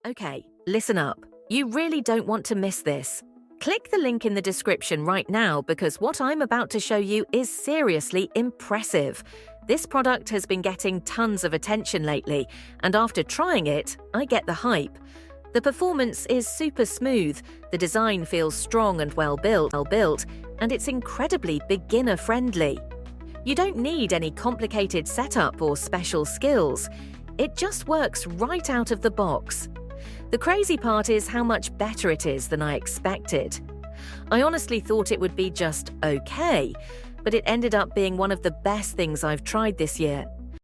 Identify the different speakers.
Speaker 1: Okay, listen up. You really don't want to miss this. Click the link in the description right now because what I'm about to show you is seriously impressive. This product has been getting tons of attention lately, and after trying it, I get the hype. The performance is super smooth, the design feels strong and well built, and it's incredibly beginner-friendly. You don't need any complicated setup or special skills. It just works right out of the box. The crazy part is how much better it is than I expected. I honestly thought it would be just okay, but it ended up being one of the best things I've tried this year.